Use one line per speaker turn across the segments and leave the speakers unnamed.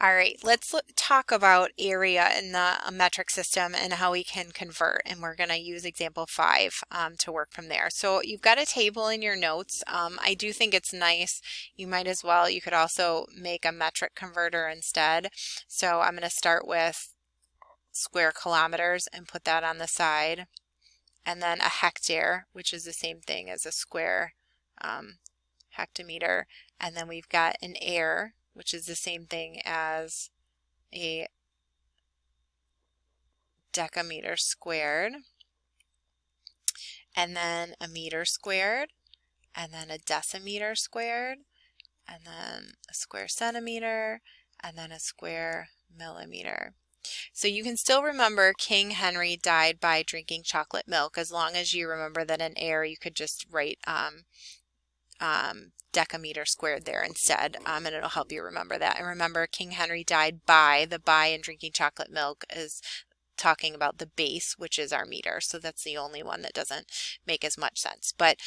All right, let's talk about area in the metric system and how we can convert. And we're going to use example 5 to work from there. So you've got a table in your notes. I do think it's nice. You might as well. You could also make a metric converter instead. So I'm going to start with square kilometers and put that on the side. And then a hectare, which is the same thing as a square hectometer. And then we've got an air, which is the same thing as a decameter squared, and then a meter squared, and then a decimeter squared, and then a square centimeter, and then a square millimeter. So you can still remember King Henry died by drinking chocolate milk. As long as you remember that in air you could just write decameter squared there instead, and it'll help you remember that. And remember, King Henry died by, the by in drinking chocolate milk is talking about the base, which is our meter. So that's the only one that doesn't make as much sense. But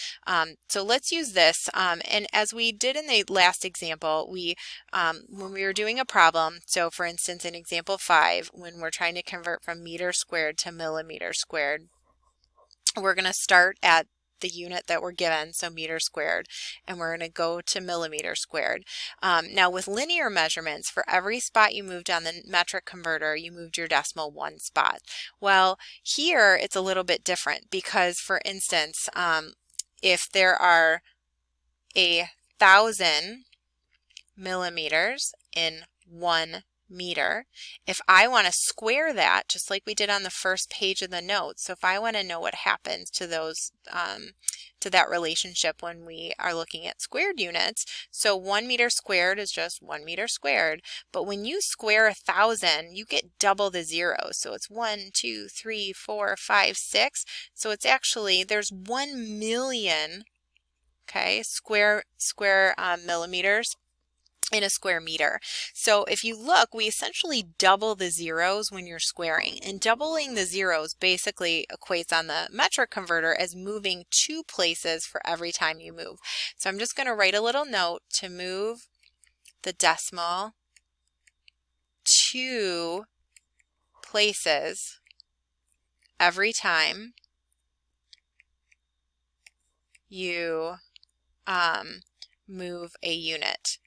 so let's use this. And as we did in the last example, when we were doing a problem, so for instance, in example 5, when we're trying to convert from meter squared to millimeter squared, we're going to start at the unit that we're given, so meter squared, and we're going to go to millimeter squared. Now with linear measurements, for every spot you moved on the metric converter, you moved your decimal 1 spot. Well, here it's a little bit different because, for instance, if there are 1,000 millimeters in 1 meter, if I want to square that, just like we did on the first page of the notes, so if I want to know what happens to those, to that relationship when we are looking at squared units, so 1 meter squared is just 1 meter squared, but when you square 1,000, you get double the zeros, so it's 1, 2, 3, 4, 5, 6, so it's actually, there's 1 million, okay, square millimeters in a square meter. So if you look, we essentially double the zeros when you're squaring, and doubling the zeros basically equates on the metric converter as moving 2 places for every time you move. So I'm just going to write a little note to move the decimal 2 places every time you move a unit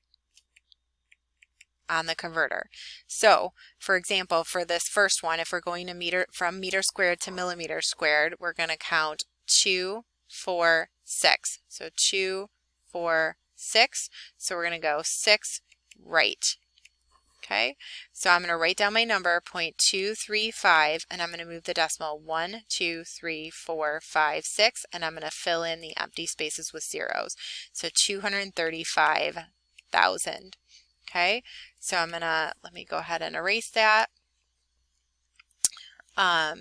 on the converter. So for example, for this first one, if we're going to from meter squared to millimeter squared, we're going to count 2, 4, 6. So 2, 4, 6. So we're going to go 6 right. Okay, so I'm going to write down my number 0.235, and I'm going to move the decimal 1, 2, 3, 4, 5, 6, and I'm going to fill in the empty spaces with zeros. So 235,000. Okay, so I'm gonna, let me go ahead and erase that. For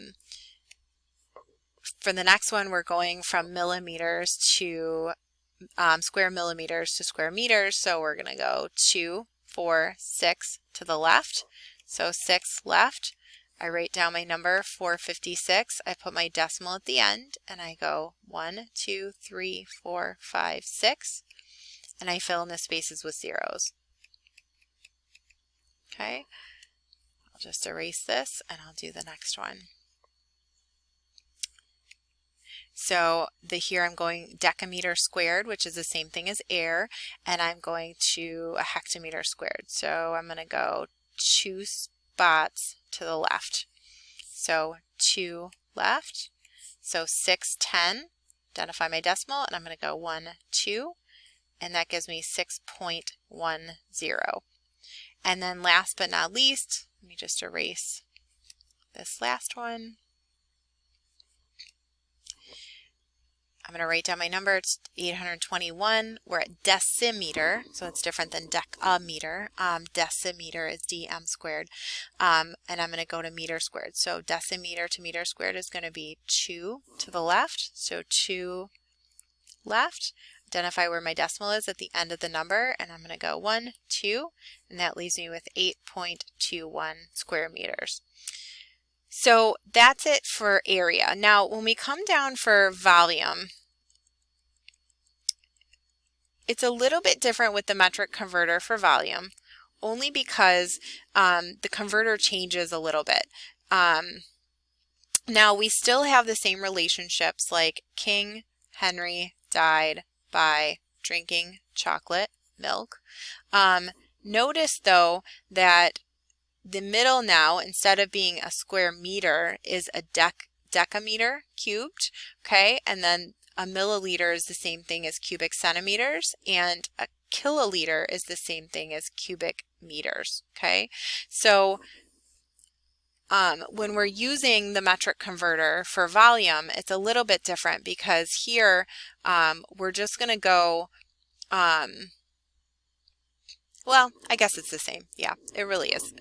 the next one, we're going from millimeters to square millimeters to square meters. So we're gonna go 2, 4, 6 to the left. So 6 left. I write down my number 456. I put my decimal at the end, and I go 1, 2, 3, 4, 5, 6, and I fill in the spaces with zeros. Okay, I'll just erase this and I'll do the next one. So here I'm going decameter squared, which is the same thing as air, and I'm going to a hectometer squared. So I'm going to go 2 spots to the left. So 2 left. So 6, 10. Identify my decimal, and I'm going to go 1, 2, and that gives me 6.10. And then last but not least, let me just erase this last one. I'm going to write down my number. It's 821. We're at decimeter, so it's different than decameter. Decimeter is dm squared. And I'm going to go to meter squared. So decimeter to meter squared is going to be 2 to the left. So 2 left. Identify where my decimal is at the end of the number, and I'm going to go 1, 2, and that leaves me with 8.21 square meters. So that's it for area. Now when we come down for volume, it's a little bit different with the metric converter for volume. only because the converter changes a little bit. Now we still have the same relationships, like King Henry died by drinking chocolate milk. Notice though that the middle now, instead of being a square meter, is a decameter cubed, okay? And then a milliliter is the same thing as cubic centimeters, and a kiloliter is the same thing as cubic meters, okay? So when we're using the metric converter for volume, it's a little bit different, because here we're just going to go, well, I guess it's the same. Yeah, it really is.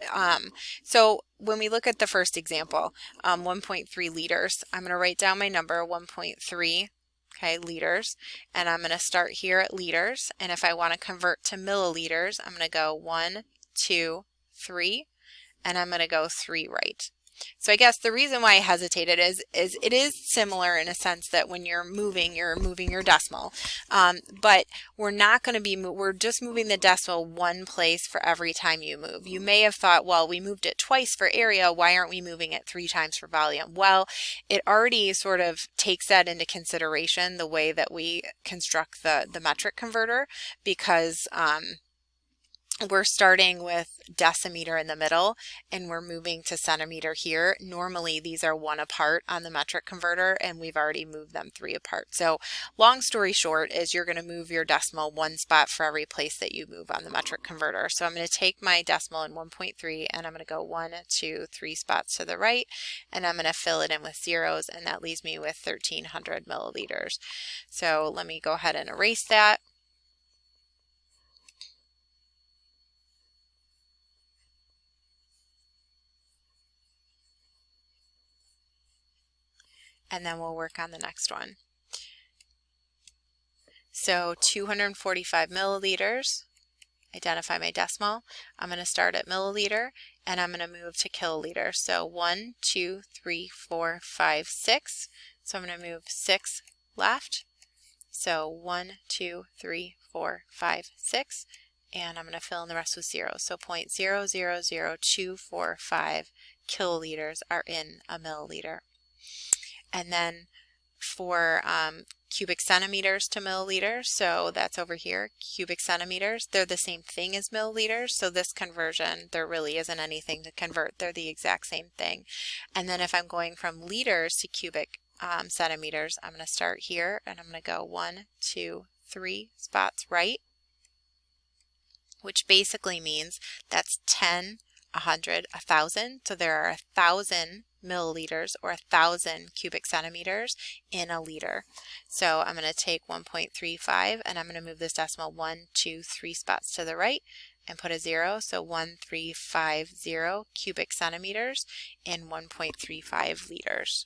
So when we look at the first example, 1.3 liters, I'm going to write down my number, 1.3, okay, liters, and I'm going to start here at liters, and if I want to convert to milliliters, I'm going to go 1, 2, 3, and I'm going to go 3 right. So I guess the reason why I hesitated is it is similar in a sense that when you're moving your decimal, but we're not going to be, we're just moving the decimal one place for every time you move. You may have thought, well, we moved it twice for area, why aren't we moving it 3 times for volume? Well, it already sort of takes that into consideration, the way that we construct the metric converter, because we're starting with decimeter in the middle and we're moving to centimeter here. Normally these are 1 apart on the metric converter, and we've already moved them 3 apart. So long story short is you're going to move your decimal 1 spot for every place that you move on the metric converter. So I'm going to take my decimal in 1.3 and I'm going to go 1, 2, 3 spots to the right, and I'm going to fill it in with zeros, and that leaves me with 1300 milliliters. So let me go ahead and erase that. And then we'll work on the next one. So 245 milliliters, identify my decimal. I'm going to start at milliliter and I'm going to move to kiloliter. So 1, 2, 3, 4, 5, 6. So I'm going to move 6 left. So 1, 2, 3, 4, 5, 6. And I'm going to fill in the rest with zeros. So 0.000245 kiloliters are in a milliliter. And then for cubic centimeters to milliliters, so that's over here, cubic centimeters, they're the same thing as milliliters, so this conversion, there really isn't anything to convert, they're the exact same thing. And then if I'm going from liters to cubic centimeters, I'm going to start here and I'm going to go 1, 2, 3 spots right, which basically means that's 10, 100, 1,000, so there are 1,000 milliliters or 1,000 cubic centimeters in a liter. So I'm going to take 1.35 and I'm going to move this decimal 1, 2, 3 spots to the right and put a 0. So 1350 cubic centimeters in 1.35 liters.